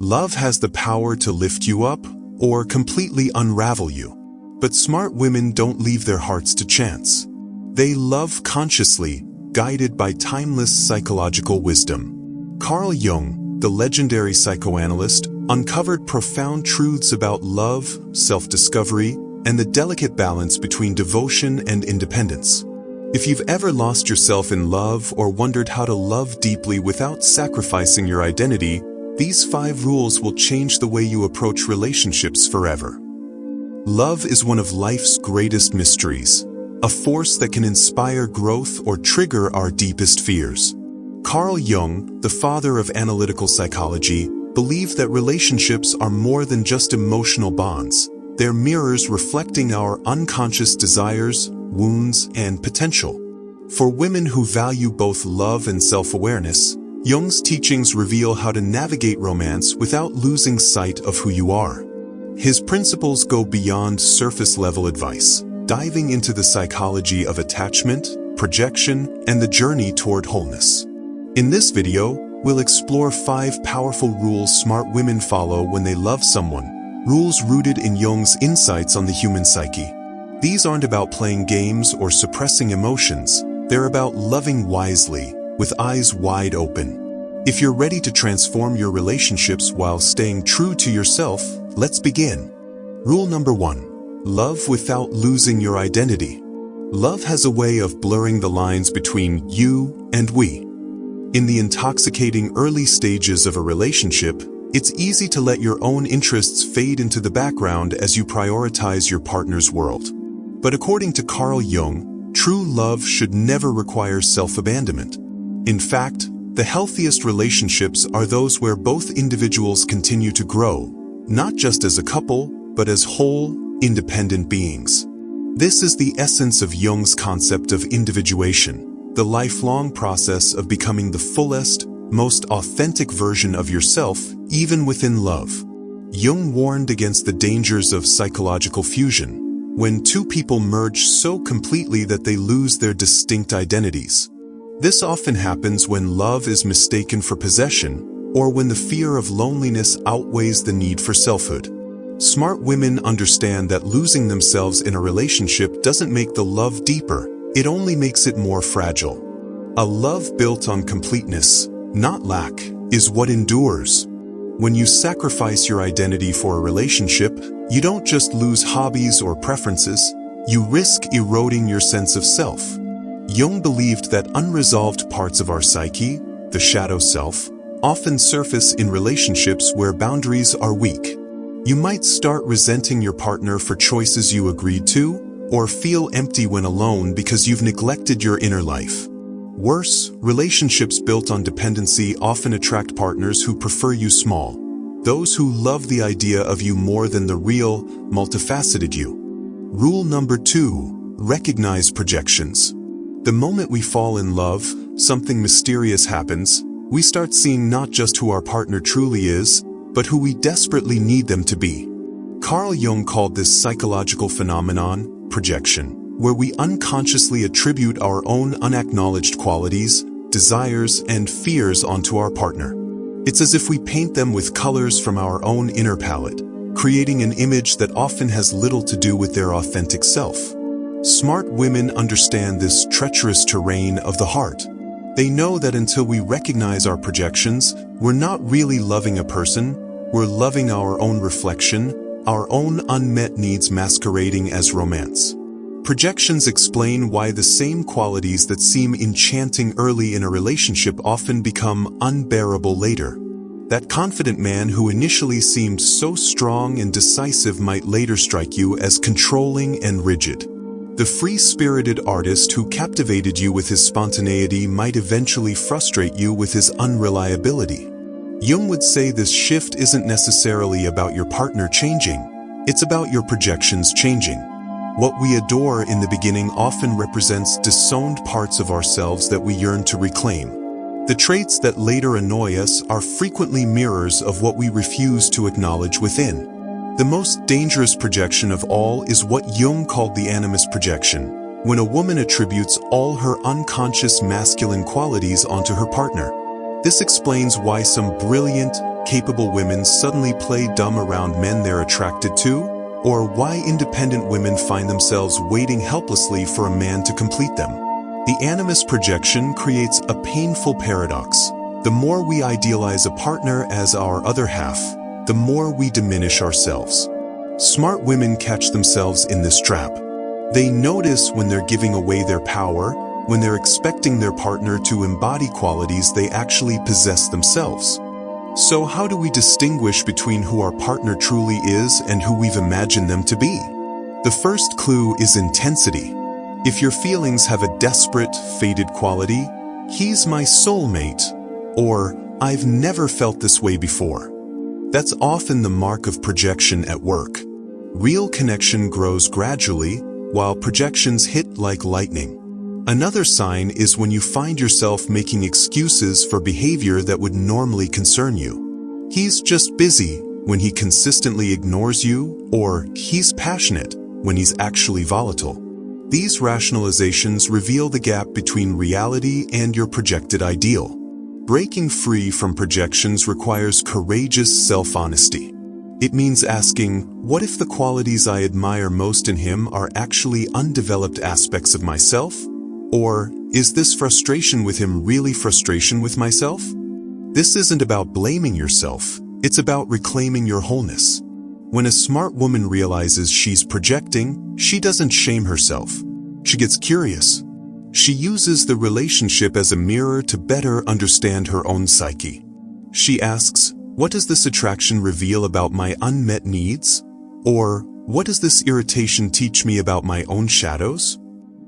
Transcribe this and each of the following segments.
Love has the power to lift you up or completely unravel you. But smart women don't leave their hearts to chance. They love consciously, guided by timeless psychological wisdom. Carl Jung, the legendary psychoanalyst, uncovered profound truths about love, self-discovery, and the delicate balance between devotion and independence. If you've ever lost yourself in love or wondered how to love deeply without sacrificing your identity, these 5 rules will change the way you approach relationships forever. Love is one of life's greatest mysteries, a force that can inspire growth or trigger our deepest fears. Carl Jung, the father of analytical psychology, believed that relationships are more than just emotional bonds. They're mirrors reflecting our unconscious desires, wounds, and potential. For women who value both love and self-awareness, Jung's teachings reveal how to navigate romance without losing sight of who you are. His principles go beyond surface-level advice, diving into the psychology of attachment, projection, and the journey toward wholeness. In this video, we'll explore 5 powerful rules smart women follow when they love someone, rules rooted in Jung's insights on the human psyche. These aren't about playing games or suppressing emotions, they're about loving wisely, with eyes wide open. If you're ready to transform your relationships while staying true to yourself, let's begin. Rule number 1. Love without losing your identity. Love has a way of blurring the lines between you and we. In the intoxicating early stages of a relationship, it's easy to let your own interests fade into the background as you prioritize your partner's world. But according to Carl Jung, true love should never require self-abandonment. In fact, the healthiest relationships are those where both individuals continue to grow, not just as a couple, but as whole, independent beings. This is the essence of Jung's concept of individuation, the lifelong process of becoming the fullest, most authentic version of yourself, even within love. Jung warned against the dangers of psychological fusion, when 2 people merge so completely that they lose their distinct identities. This often happens when love is mistaken for possession, or when the fear of loneliness outweighs the need for selfhood. Smart women understand that losing themselves in a relationship doesn't make the love deeper, it only makes it more fragile. A love built on completeness, not lack, is what endures. When you sacrifice your identity for a relationship, you don't just lose hobbies or preferences, you risk eroding your sense of self. Jung believed that unresolved parts of our psyche, the shadow self, often surface in relationships where boundaries are weak. You might start resenting your partner for choices you agreed to, or feel empty when alone because you've neglected your inner life. Worse, relationships built on dependency often attract partners who prefer you small, those who love the idea of you more than the real, multifaceted you. Rule number 2, recognize projections. The moment we fall in love, something mysterious happens. We start seeing not just who our partner truly is, but who we desperately need them to be. Carl Jung called this psychological phenomenon projection, where we unconsciously attribute our own unacknowledged qualities, desires, and fears onto our partner. It's as if we paint them with colors from our own inner palette, creating an image that often has little to do with their authentic self. Smart women understand this treacherous terrain of the heart. They know that until we recognize our projections, we're not really loving a person, we're loving our own reflection, our own unmet needs masquerading as romance. Projections explain why the same qualities that seem enchanting early in a relationship often become unbearable later. That confident man who initially seemed so strong and decisive might later strike you as controlling and rigid. The free-spirited artist who captivated you with his spontaneity might eventually frustrate you with his unreliability. Jung would say this shift isn't necessarily about your partner changing, it's about your projections changing. What we adore in the beginning often represents disowned parts of ourselves that we yearn to reclaim. The traits that later annoy us are frequently mirrors of what we refuse to acknowledge within. The most dangerous projection of all is what Jung called the animus projection, when a woman attributes all her unconscious masculine qualities onto her partner. This explains why some brilliant, capable women suddenly play dumb around men they're attracted to, or why independent women find themselves waiting helplessly for a man to complete them. The animus projection creates a painful paradox. The more we idealize a partner as our other half, the more we diminish ourselves. Smart women catch themselves in this trap. They notice when they're giving away their power, when they're expecting their partner to embody qualities they actually possess themselves. So how do we distinguish between who our partner truly is and who we've imagined them to be? The first clue is intensity. If your feelings have a desperate, faded quality, "He's my soulmate," or "I've never felt this way before," that's often the mark of projection at work. Real connection grows gradually, while projections hit like lightning. Another sign is when you find yourself making excuses for behavior that would normally concern you. "He's just busy," when he consistently ignores you, or "he's passionate," when he's actually volatile. These rationalizations reveal the gap between reality and your projected ideal. Breaking free from projections requires courageous self-honesty. It means asking, what if the qualities I admire most in him are actually undeveloped aspects of myself? Or, is this frustration with him really frustration with myself? This isn't about blaming yourself, it's about reclaiming your wholeness. When a smart woman realizes she's projecting, she doesn't shame herself. She gets curious. She uses the relationship as a mirror to better understand her own psyche. She asks, what does this attraction reveal about my unmet needs? Or, what does this irritation teach me about my own shadows?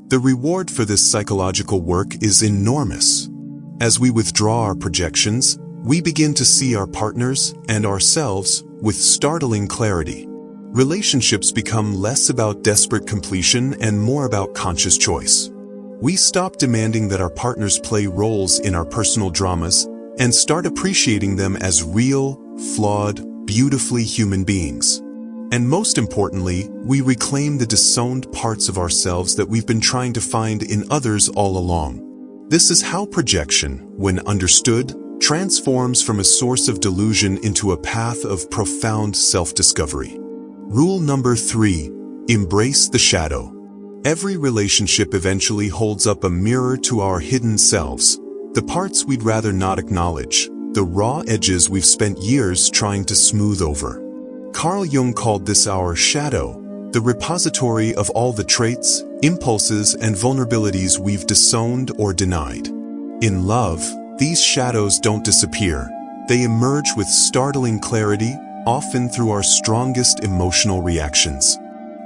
The reward for this psychological work is enormous. As we withdraw our projections, we begin to see our partners and ourselves with startling clarity. Relationships become less about desperate completion and more about conscious choice. We stop demanding that our partners play roles in our personal dramas and start appreciating them as real, flawed, beautifully human beings. And most importantly, we reclaim the disowned parts of ourselves that we've been trying to find in others all along. This is how projection, when understood, transforms from a source of delusion into a path of profound self-discovery. Rule number 3, embrace the shadow. Every relationship eventually holds up a mirror to our hidden selves, the parts we'd rather not acknowledge, the raw edges we've spent years trying to smooth over. Carl Jung called this our shadow, the repository of all the traits, impulses, and vulnerabilities we've disowned or denied. In love, these shadows don't disappear. They emerge with startling clarity, often through our strongest emotional reactions.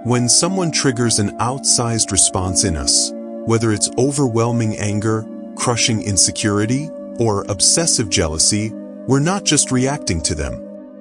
When someone triggers an outsized response in us, whether it's overwhelming anger, crushing insecurity, or obsessive jealousy, we're not just reacting to them.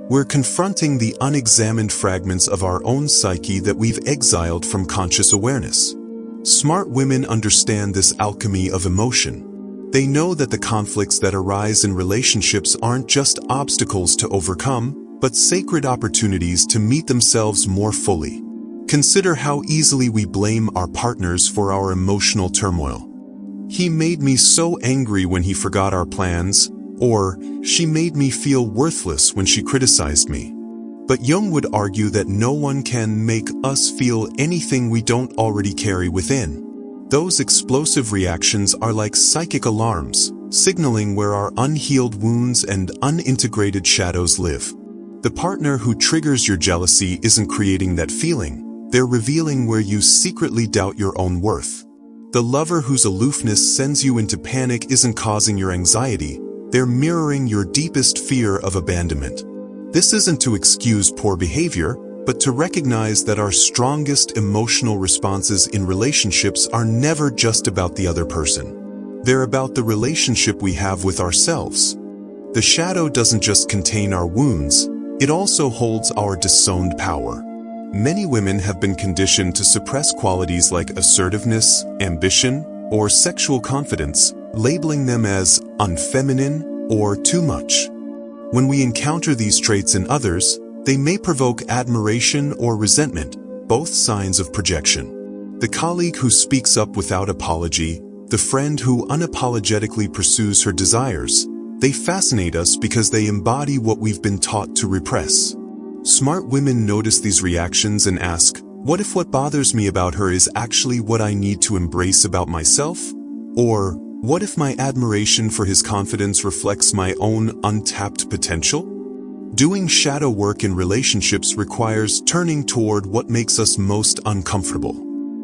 We're confronting the unexamined fragments of our own psyche that we've exiled from conscious awareness. Smart women understand this alchemy of emotion. They know that the conflicts that arise in relationships aren't just obstacles to overcome, but sacred opportunities to meet themselves more fully. Consider how easily we blame our partners for our emotional turmoil. "He made me so angry when he forgot our plans," or "she made me feel worthless when she criticized me." But Jung would argue that no one can make us feel anything we don't already carry within. Those explosive reactions are like psychic alarms, signaling where our unhealed wounds and unintegrated shadows live. The partner who triggers your jealousy isn't creating that feeling. They're revealing where you secretly doubt your own worth. The lover whose aloofness sends you into panic isn't causing your anxiety. They're mirroring your deepest fear of abandonment. This isn't to excuse poor behavior, but to recognize that our strongest emotional responses in relationships are never just about the other person. They're about the relationship we have with ourselves. The shadow doesn't just contain our wounds, it also holds our disowned power. Many women have been conditioned to suppress qualities like assertiveness, ambition, or sexual confidence, labeling them as unfeminine or too much. When we encounter these traits in others, they may provoke admiration or resentment, both signs of projection. The colleague who speaks up without apology, the friend who unapologetically pursues her desires, They fascinate us because they embody what we've been taught to repress. Smart women notice these reactions and ask, what if what bothers me about her is actually what I need to embrace about myself? Or, what if my admiration for his confidence reflects my own untapped potential? Doing shadow work in relationships requires turning toward what makes us most uncomfortable.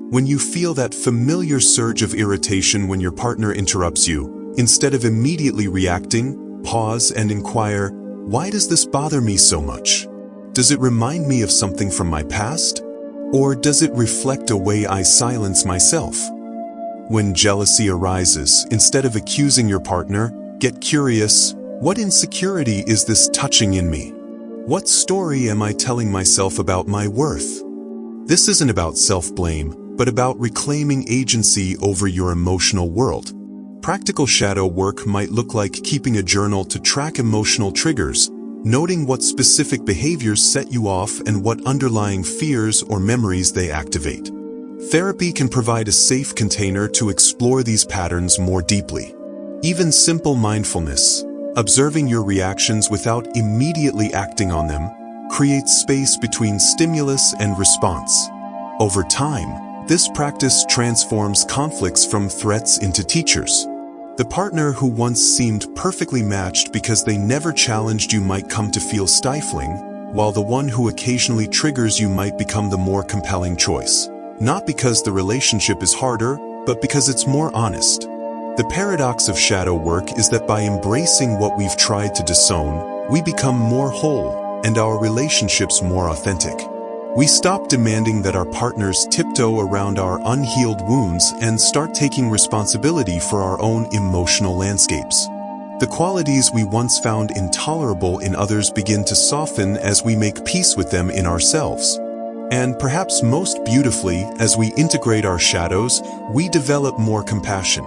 When you feel that familiar surge of irritation when your partner interrupts you, instead of immediately reacting, pause and inquire, why does this bother me so much? Does it remind me of something from my past? Or does it reflect a way I silence myself? When jealousy arises, instead of accusing your partner, get curious, what insecurity is this touching in me? What story am I telling myself about my worth? This isn't about self-blame, but about reclaiming agency over your emotional world. Practical shadow work might look like keeping a journal to track emotional triggers, noting what specific behaviors set you off and what underlying fears or memories they activate. Therapy can provide a safe container to explore these patterns more deeply. Even simple mindfulness, observing your reactions without immediately acting on them, creates space between stimulus and response. Over time, this practice transforms conflicts from threats into teachers. The partner who once seemed perfectly matched because they never challenged you might come to feel stifling, while the one who occasionally triggers you might become the more compelling choice. Not because the relationship is harder, but because it's more honest. The paradox of shadow work is that by embracing what we've tried to disown, we become more whole, and our relationships more authentic. We stop demanding that our partners tiptoe around our unhealed wounds and start taking responsibility for our own emotional landscapes. The qualities we once found intolerable in others begin to soften as we make peace with them in ourselves. And perhaps most beautifully, as we integrate our shadows, we develop more compassion,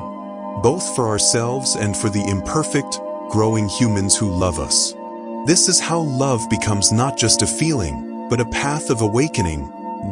both for ourselves and for the imperfect, growing humans who love us. This is how love becomes not just a feeling, but a path of awakening,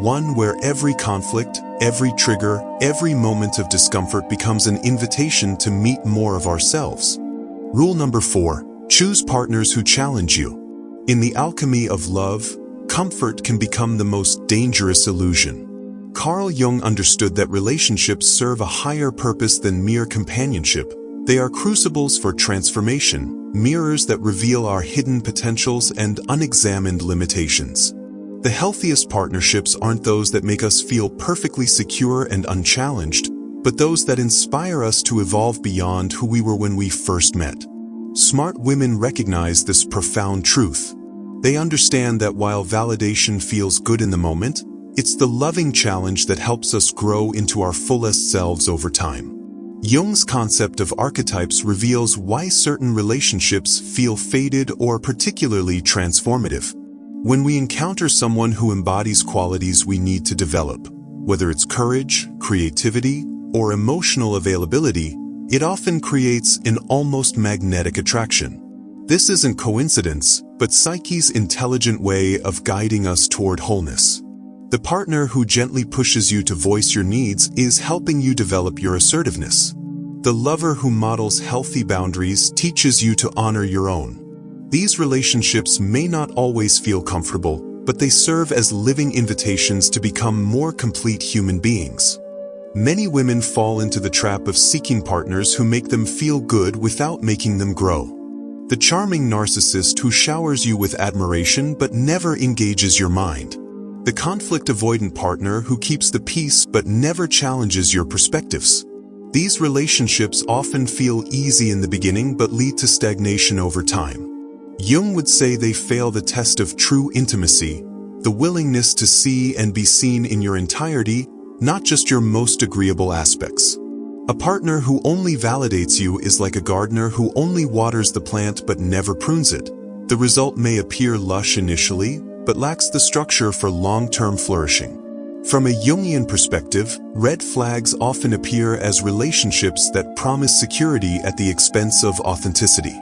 one where every conflict, every trigger, every moment of discomfort becomes an invitation to meet more of ourselves. Rule number 4, choose partners who challenge you. In the alchemy of love, comfort can become the most dangerous illusion. Carl Jung understood that relationships serve a higher purpose than mere companionship. They are crucibles for transformation, mirrors that reveal our hidden potentials and unexamined limitations. The healthiest partnerships aren't those that make us feel perfectly secure and unchallenged, but those that inspire us to evolve beyond who we were when we first met. Smart women recognize this profound truth. They understand that while validation feels good in the moment, it's the loving challenge that helps us grow into our fullest selves over time. Jung's concept of archetypes reveals why certain relationships feel faded or particularly transformative. When we encounter someone who embodies qualities we need to develop, whether it's courage, creativity, or emotional availability, it often creates an almost magnetic attraction. This isn't coincidence, but psyche's intelligent way of guiding us toward wholeness. The partner who gently pushes you to voice your needs is helping you develop your assertiveness. The lover who models healthy boundaries teaches you to honor your own. These relationships may not always feel comfortable, but they serve as living invitations to become more complete human beings. Many women fall into the trap of seeking partners who make them feel good without making them grow. The charming narcissist who showers you with admiration but never engages your mind. The conflict-avoidant partner who keeps the peace but never challenges your perspectives. These relationships often feel easy in the beginning but lead to stagnation over time. Jung would say they fail the test of true intimacy, the willingness to see and be seen in your entirety, not just your most agreeable aspects. A partner who only validates you is like a gardener who only waters the plant but never prunes it. The result may appear lush initially, but lacks the structure for long-term flourishing. From a Jungian perspective, red flags often appear as relationships that promise security at the expense of authenticity.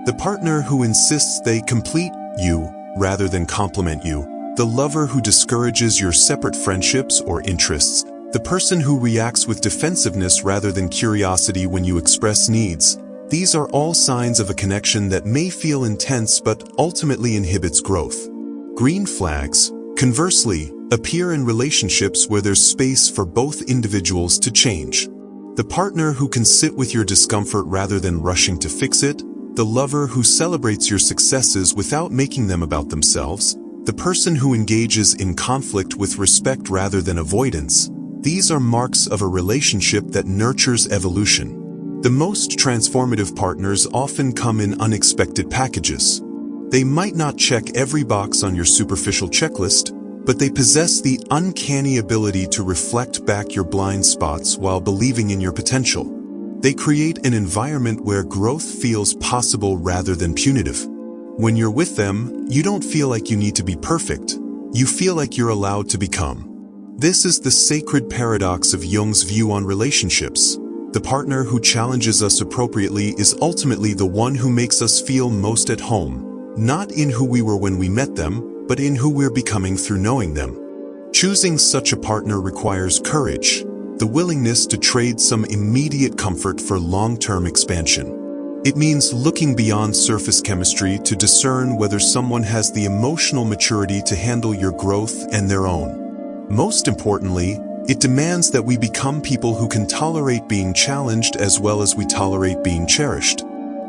The partner who insists they complete you rather than complement you, the lover who discourages your separate friendships or interests, the person who reacts with defensiveness rather than curiosity when you express needs, These are all signs of a connection that may feel intense but ultimately inhibits growth. Green flags, conversely, appear in relationships where there's space for both individuals to change. The partner who can sit with your discomfort rather than rushing to fix it, the lover who celebrates your successes without making them about themselves, the person who engages in conflict with respect rather than avoidance. These are marks of a relationship that nurtures evolution. The most transformative partners often come in unexpected packages. They might not check every box on your superficial checklist, but they possess the uncanny ability to reflect back your blind spots while believing in your potential. They create an environment where growth feels possible rather than punitive. When you're with them, you don't feel like you need to be perfect. You feel like you're allowed to become. This is the sacred paradox of Jung's view on relationships. The partner who challenges us appropriately is ultimately the one who makes us feel most at home, not in who we were when we met them, but in who we're becoming through knowing them. Choosing such a partner requires courage, the willingness to trade some immediate comfort for long-term expansion. It means looking beyond surface chemistry to discern whether someone has the emotional maturity to handle your growth and their own. Most importantly, it demands that we become people who can tolerate being challenged as well as we tolerate being cherished.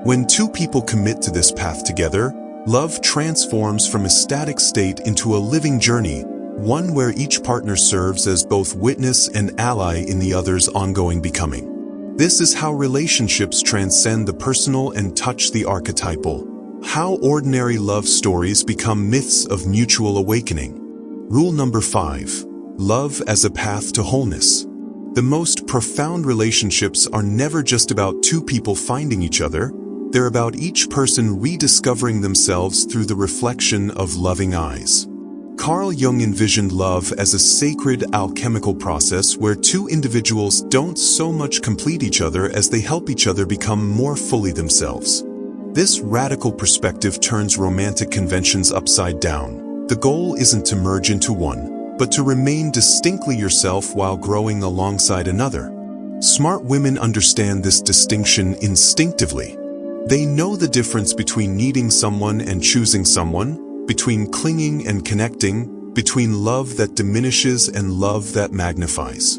When two people commit to this path together, love transforms from a static state into a living journey, one where each partner serves as both witness and ally in the other's ongoing becoming. This is how relationships transcend the personal and touch the archetypal. How ordinary love stories become myths of mutual awakening. Rule number 5. Love as a path to wholeness. The most profound relationships are never just about two people finding each other. They're about each person rediscovering themselves through the reflection of loving eyes. Carl Jung envisioned love as a sacred alchemical process where two individuals don't so much complete each other as they help each other become more fully themselves. This radical perspective turns romantic conventions upside down. The goal isn't to merge into one, but to remain distinctly yourself while growing alongside another. Smart women understand this distinction instinctively. They know the difference between needing someone and choosing someone, between clinging and connecting, between love that diminishes and love that magnifies.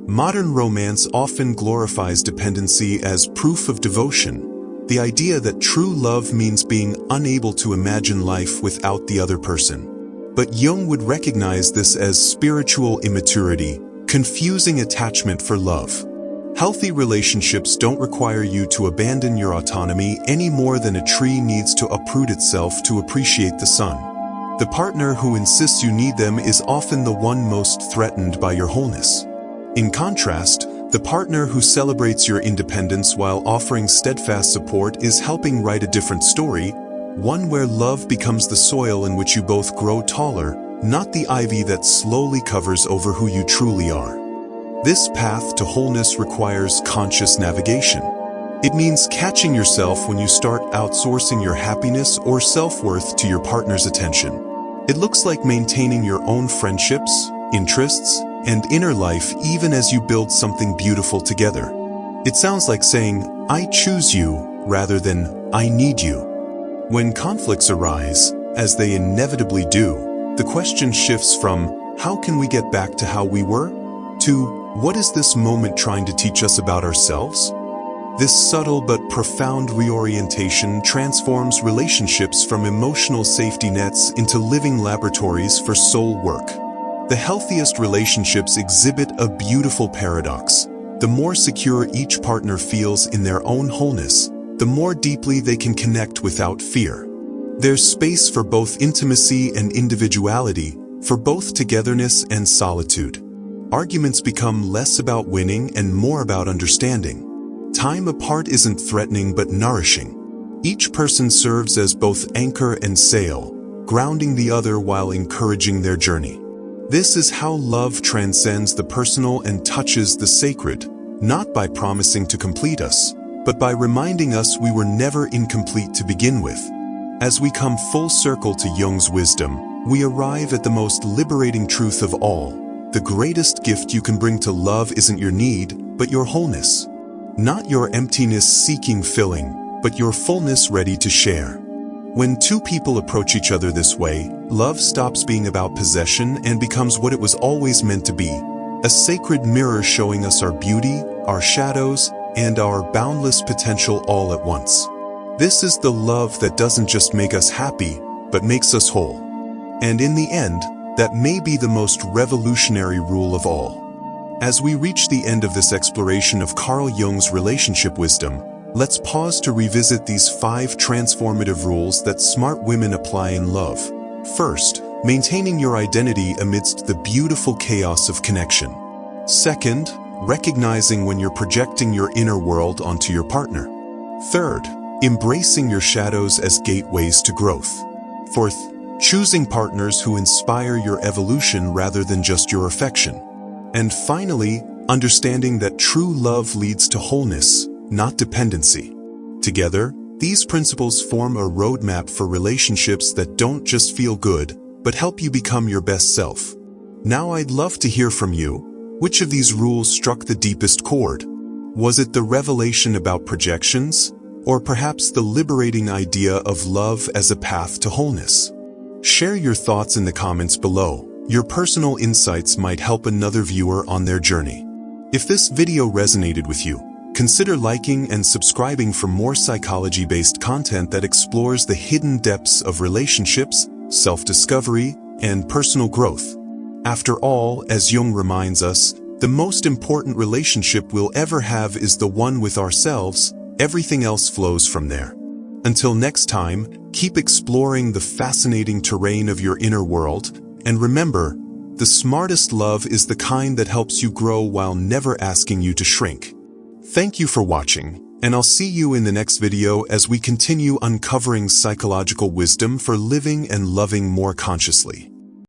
Modern romance often glorifies dependency as proof of devotion, the idea that true love means being unable to imagine life without the other person. But Jung would recognize this as spiritual immaturity, confusing attachment for love. Healthy relationships don't require you to abandon your autonomy any more than a tree needs to uproot itself to appreciate the sun. The partner who insists you need them is often the one most threatened by your wholeness. In contrast, the partner who celebrates your independence while offering steadfast support is helping write a different story, one where love becomes the soil in which you both grow taller, not the ivy that slowly covers over who you truly are. This path to wholeness requires conscious navigation. It means catching yourself when you start outsourcing your happiness or self-worth to your partner's attention. It looks like maintaining your own friendships, interests, and inner life even as you build something beautiful together. It sounds like saying, "I choose you," rather than, "I need you." When conflicts arise, as they inevitably do, the question shifts from, "How can we get back to how we were?" to, "What is this moment trying to teach us about ourselves?" This subtle but profound reorientation transforms relationships from emotional safety nets into living laboratories for soul work. The healthiest relationships exhibit a beautiful paradox. The more secure each partner feels in their own wholeness, the more deeply they can connect without fear. There's space for both intimacy and individuality, for both togetherness and solitude. Arguments become less about winning and more about understanding. Time apart isn't threatening but nourishing. Each person serves as both anchor and sail, grounding the other while encouraging their journey. This is how love transcends the personal and touches the sacred, not by promising to complete us, but by reminding us we were never incomplete to begin with. As we come full circle to Jung's wisdom, we arrive at the most liberating truth of all. The greatest gift you can bring to love isn't your need, but your wholeness. Not your emptiness seeking filling, but your fullness ready to share. When two people approach each other this way, love stops being about possession and becomes what it was always meant to be, a sacred mirror showing us our beauty, our shadows, and our boundless potential all at once. This is the love that doesn't just make us happy, but makes us whole. And in the end, that may be the most revolutionary rule of all. As we reach the end of this exploration of Carl Jung's relationship wisdom, let's pause to revisit these 5 transformative rules that smart women apply in love. First, maintaining your identity amidst the beautiful chaos of connection. Second, recognizing when you're projecting your inner world onto your partner. Third, embracing your shadows as gateways to growth. Fourth, choosing partners who inspire your evolution rather than just your affection. And finally, understanding that true love leads to wholeness, not dependency. Together, these principles form a roadmap for relationships that don't just feel good, but help you become your best self. Now I'd love to hear from you. Which of these rules struck the deepest chord? Was it the revelation about projections, or perhaps the liberating idea of love as a path to wholeness? Share your thoughts in the comments below. Your personal insights might help another viewer on their journey. If this video resonated with you, consider liking and subscribing for more psychology-based content that explores the hidden depths of relationships, self-discovery, and personal growth. After all, as Jung reminds us, the most important relationship we'll ever have is the one with ourselves. Everything else flows from there. Until next time, keep exploring the fascinating terrain of your inner world, and remember, the smartest love is the kind that helps you grow while never asking you to shrink. Thank you for watching, and I'll see you in the next video as we continue uncovering psychological wisdom for living and loving more consciously.